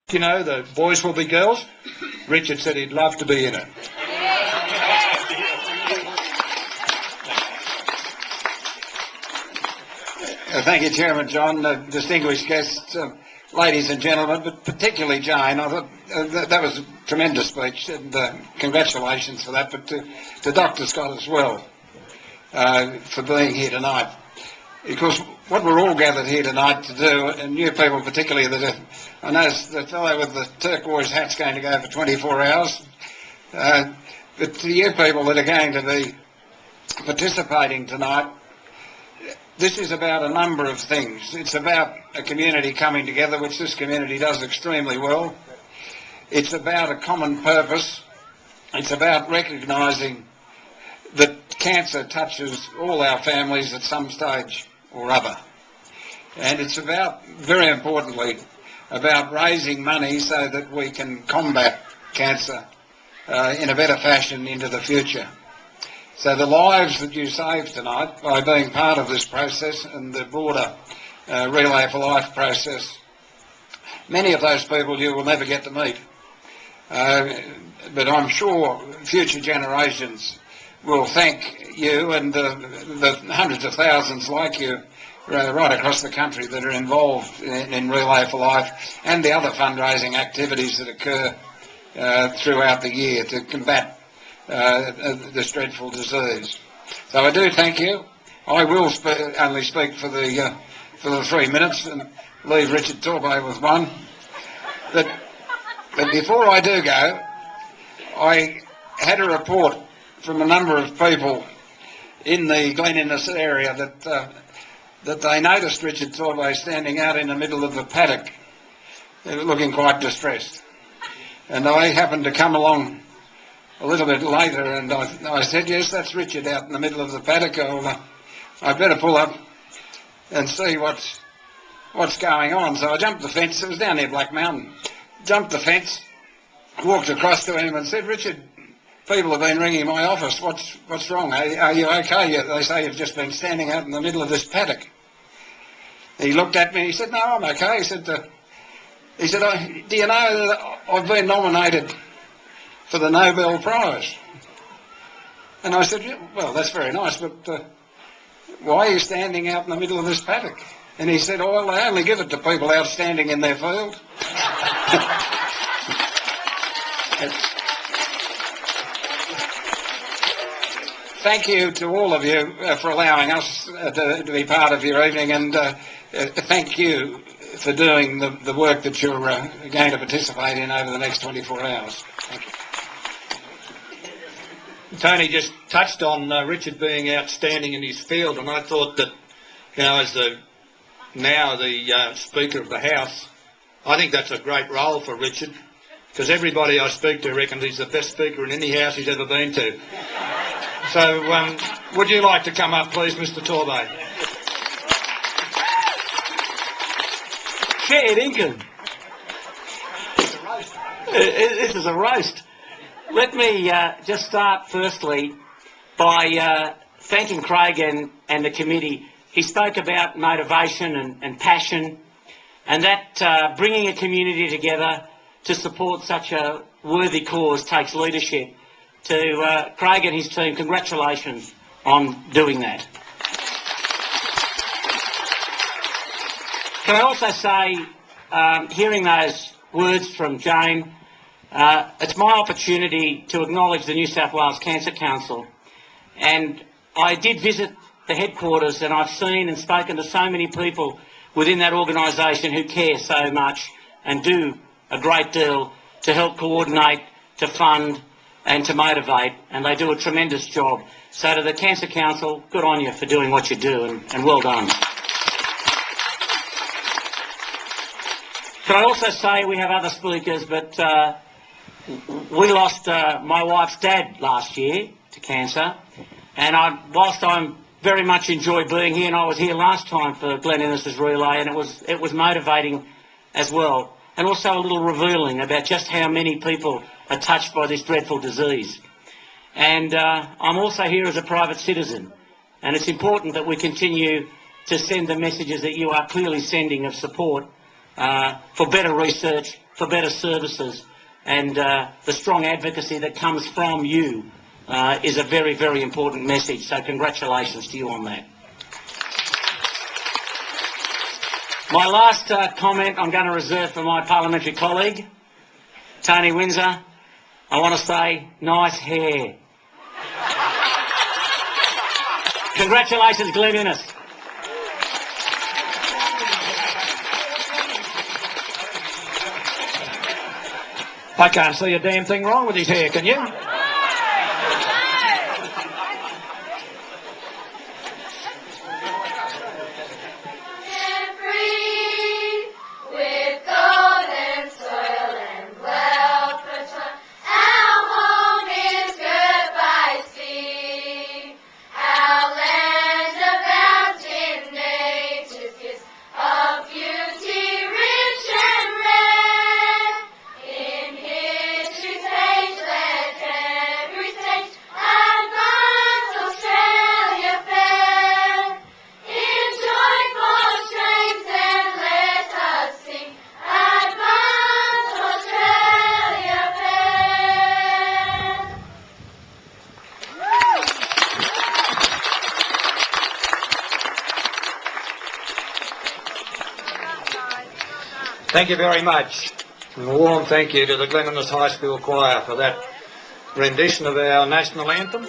You know, the boys will be girls. Richard said he'd love to be in it. Thank you, Chairman John, distinguished guests, ladies and gentlemen, but particularly Jane. I thought that was a tremendous speech, and congratulations for that, but to Dr. Scott as well for being here tonight. Because what we're all gathered here tonight to do, and you people particularly, I noticed the fellow with the turquoise hat's going to go for 24 hours, but to you people that are going to be participating tonight, this is about a number of things. It's about a community coming together, which this community does extremely well. It's about a common purpose. It's about recognising that cancer touches all our families at some stage or other. And it's about, very importantly, about raising money so that we can combat cancer in a better fashion into the future. So the lives that you save tonight by being part of this process and the broader Relay for Life process, many of those people you will never get to meet. But I'm sure future generations will thank you and the hundreds of thousands like you right across the country that are involved in Relay for Life and the other fundraising activities that occur throughout the year to combat this dreadful disease. So I do thank you. I will only speak for the 3 minutes and leave Richard Torbay with one. But before I do go, I had a report from a number of people in the Glen Innes area that they noticed Richard Torbay standing out in the middle of the paddock, looking quite distressed. And I happened to come along a little bit later, and I said, yes, that's Richard out in the middle of the paddock. I better pull up and see what's going on. So I jumped the fence. It was down near Black Mountain. Jumped the fence, walked across to him and said, Richard, people have been ringing my office. What's wrong? Are you okay? They say you've just been standing out in the middle of this paddock. He looked at me. He said, no, I'm okay. He said, do you know that I've been nominated for the Nobel Prize? And I said, yeah, well, that's very nice, but why are you standing out in the middle of this paddock? And he said, oh, well, they only give it to people outstanding in their field. Thank you to all of you for allowing us to be part of your evening, and thank you for doing the work that you're going to participate in over the next 24 hours. Thank you. Tony just touched on Richard being outstanding in his field, and I thought that, you know, as the Speaker of the House, I think that's a great role for Richard, because everybody I speak to reckons he's the best Speaker in any House he's ever been to. So, would you like to come up, please, Mr. Torbay? Fair dinkum. This is a roast. Let me just start firstly by thanking Craig and the committee. He spoke about motivation and passion, and that bringing a community together to support such a worthy cause takes leadership. To Craig and his team, congratulations on doing that. Can I also say, hearing those words from Jane, it's my opportunity to acknowledge the New South Wales Cancer Council. And I did visit the headquarters, and I've seen and spoken to so many people within that organisation who care so much and do a great deal to help coordinate, to fund and to motivate, and they do a tremendous job. So to the Cancer Council, good on you for doing what you do, and well done. Can I also say we have other speakers, but we lost my wife's dad last year to cancer, and whilst I very much enjoy being here, and I was here last time for Glen Innes' relay, and it was motivating as well, and also a little revealing about just how many people are touched by this dreadful disease. And I'm also here as a private citizen, and it's important that we continue to send the messages that you are clearly sending of support for better research, for better services, and the strong advocacy that comes from you is a very, very important message. So congratulations to you on that. My last comment I'm going to reserve for my parliamentary colleague, Tony Windsor. I want to say, nice hair. Congratulations, Glenn Innes. I can't see a damn thing wrong with his hair, can you? Thank you very much. And a warm thank you to the Glen Innes High School Choir for that rendition of our national anthem.